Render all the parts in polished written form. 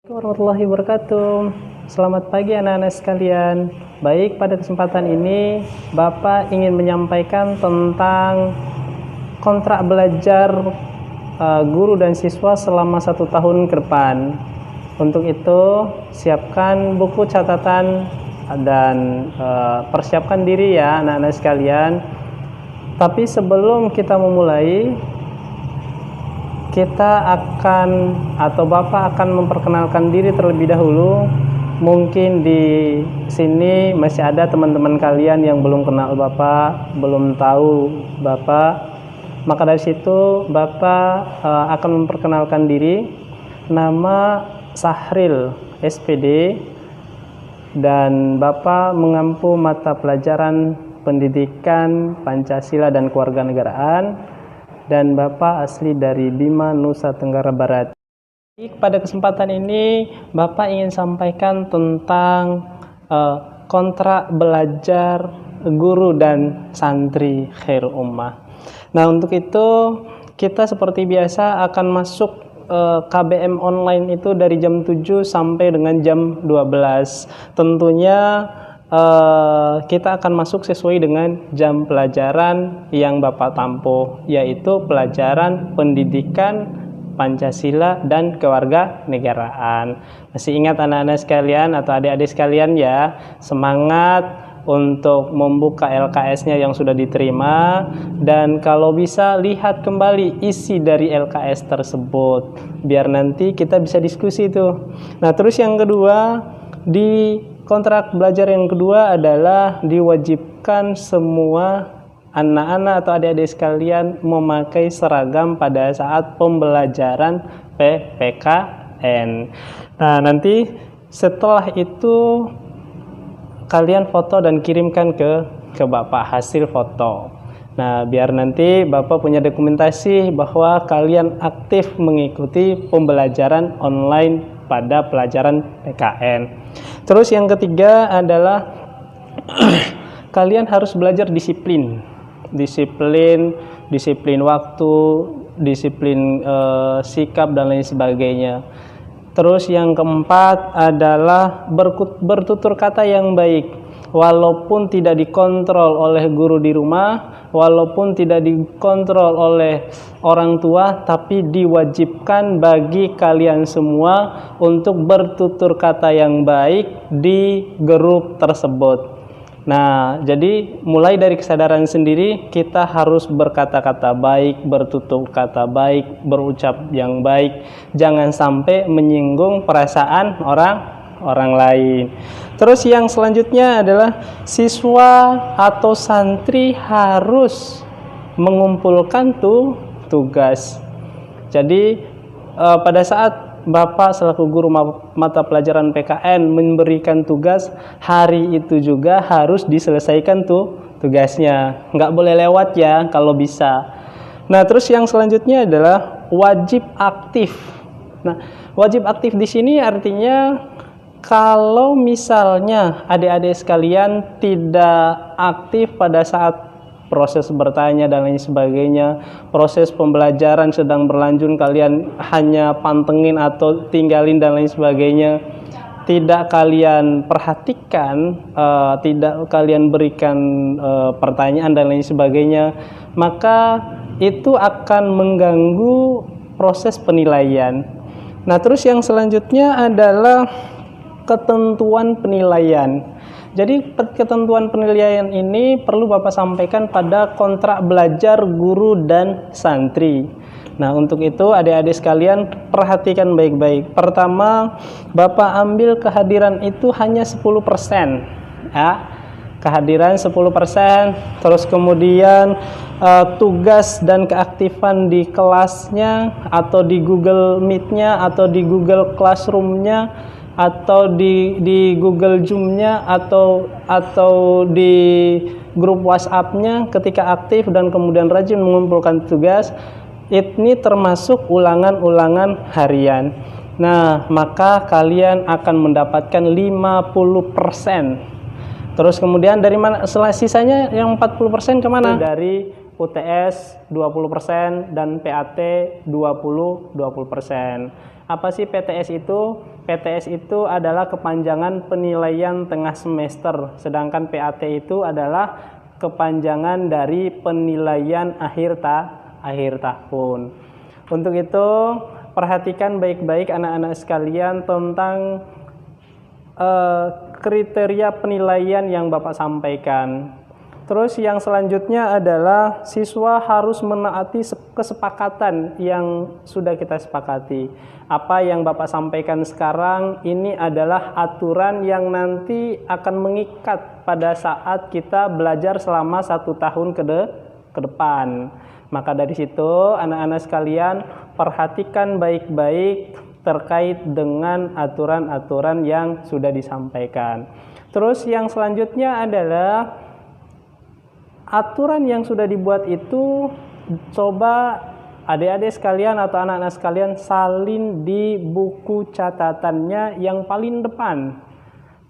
Warahmatullahi wabarakatuh. Selamat pagi anak-anak sekalian. Baik, pada kesempatan ini Bapak ingin menyampaikan tentang kontrak belajar guru dan siswa selama 1 tahun ke depan. Untuk itu, siapkan buku catatan dan persiapkan diri ya anak-anak sekalian. Tapi sebelum kita memulai, kita akan atau Bapak akan memperkenalkan diri terlebih dahulu. Mungkin di sini masih ada teman-teman kalian yang belum kenal Bapak, belum tahu Bapak. Maka dari situ Bapak akan memperkenalkan diri. Nama Sahril SPD, dan Bapak mengampu mata pelajaran pendidikan Pancasila dan Kewarganegaraan, dan Bapak asli dari Bima, Nusa Tenggara Barat. Pada kesempatan ini Bapak ingin sampaikan tentang kontrak belajar guru dan santri Khairul Ummah. Nah, untuk itu kita seperti biasa akan masuk KBM online itu dari jam 7 sampai dengan jam 12. Tentunya kita akan masuk sesuai dengan jam pelajaran yang Bapak tampuh, yaitu pelajaran pendidikan Pancasila dan Kewarganegaraan. Masih ingat anak-anak sekalian atau adik-adik sekalian ya, semangat untuk membuka LKS-nya yang sudah diterima, dan kalau bisa lihat kembali isi dari LKS tersebut biar nanti kita bisa diskusi itu. Nah, terus yang kedua, di kontrak belajar yang kedua adalah diwajibkan semua anak-anak atau adik-adik sekalian memakai seragam pada saat pembelajaran PPKN. Nah, nanti setelah itu kalian foto dan kirimkan ke Bapak hasil foto. Nah, biar nanti Bapak punya dokumentasi bahwa kalian aktif mengikuti pembelajaran online pada pelajaran PKN. Terus yang ketiga adalah kalian harus belajar disiplin waktu, disiplin sikap dan lain sebagainya. Terus yang keempat adalah bertutur kata yang baik, walaupun tidak dikontrol oleh guru di rumah, walaupun tidak dikontrol oleh orang tua, tapi diwajibkan bagi kalian semua untuk bertutur kata yang baik di grup tersebut. Nah, jadi mulai dari kesadaran sendiri kita harus berkata-kata baik, bertutur kata baik, berucap yang baik, jangan sampai menyinggung perasaan orang lain. Terus yang selanjutnya adalah siswa atau santri harus mengumpulkan tugas. Jadi pada saat Bapak selaku guru mata pelajaran PKN memberikan tugas, hari itu juga harus diselesaikan tugasnya. Nggak boleh lewat ya kalau bisa. Nah, terus yang selanjutnya adalah wajib aktif. Nah, wajib aktif di sini artinya kalau misalnya adik-adik sekalian tidak aktif pada saat proses bertanya dan lain sebagainya, proses pembelajaran sedang berlanjut, kalian hanya pantengin atau tinggalin dan lain sebagainya, tidak kalian perhatikan, tidak kalian berikan pertanyaan dan lain sebagainya, maka itu akan mengganggu proses penilaian. Nah, terus yang selanjutnya adalah ketentuan penilaian. Jadi ketentuan penilaian ini perlu Bapak sampaikan pada kontrak belajar guru dan santri. Nah, untuk itu adik-adik sekalian perhatikan baik-baik. Pertama, Bapak ambil kehadiran itu hanya 10%. Ya, kehadiran 10%. Terus kemudian tugas dan keaktifan di kelasnya atau di Google Meet-nya atau di Google Classroom-nya atau di Google Zoom-nya atau di grup WhatsApp-nya ketika aktif dan kemudian rajin mengumpulkan tugas, ini termasuk ulangan-ulangan harian. Nah, maka kalian akan mendapatkan 50%. Terus kemudian dari mana sisanya yang 40% kemana? Dari UTS 20% dan PAT 20%. Apa sih PTS itu? PTS itu adalah kepanjangan penilaian tengah semester, sedangkan PAT itu adalah kepanjangan dari penilaian akhir tahun. Untuk itu, perhatikan baik-baik anak-anak sekalian tentang kriteria penilaian yang Bapak sampaikan. Terus yang selanjutnya adalah siswa harus menaati kesepakatan yang sudah kita sepakati. Apa yang Bapak sampaikan sekarang ini adalah aturan yang nanti akan mengikat pada saat kita belajar selama 1 tahun ke depan. Maka dari situ anak-anak sekalian perhatikan baik-baik terkait dengan aturan-aturan yang sudah disampaikan. Terus yang selanjutnya adalah aturan yang sudah dibuat itu coba adik-adik sekalian atau anak-anak sekalian salin di buku catatannya yang paling depan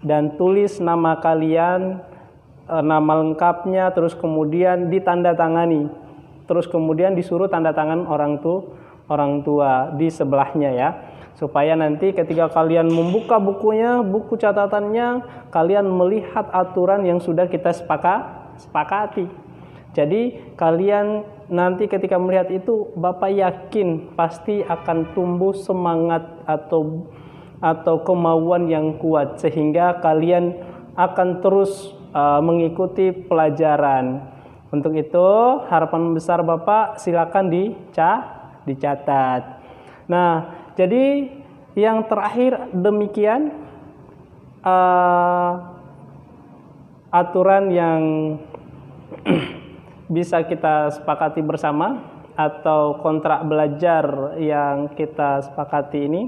dan tulis nama kalian, nama lengkapnya, terus kemudian ditandatangani, terus kemudian disuruh tanda tangan orang tua di sebelahnya ya, supaya nanti ketika kalian membuka bukunya, buku catatannya, kalian melihat aturan yang sudah kita sepakati. Jadi kalian nanti ketika melihat itu, Bapak yakin pasti akan tumbuh semangat atau kemauan yang kuat sehingga kalian akan terus mengikuti pelajaran. Untuk itu harapan besar Bapak silakan dicatat. Nah, jadi yang terakhir demikian aturan yang bisa kita sepakati bersama atau kontrak belajar yang kita sepakati ini.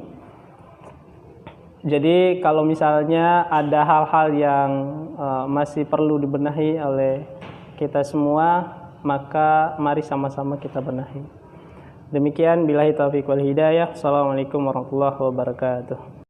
Jadi kalau misalnya ada hal-hal yang masih perlu dibenahi oleh kita semua, maka mari sama-sama kita benahi. Demikian, billahi taufiq wal hidayah. Assalamualaikum warahmatullahi wabarakatuh.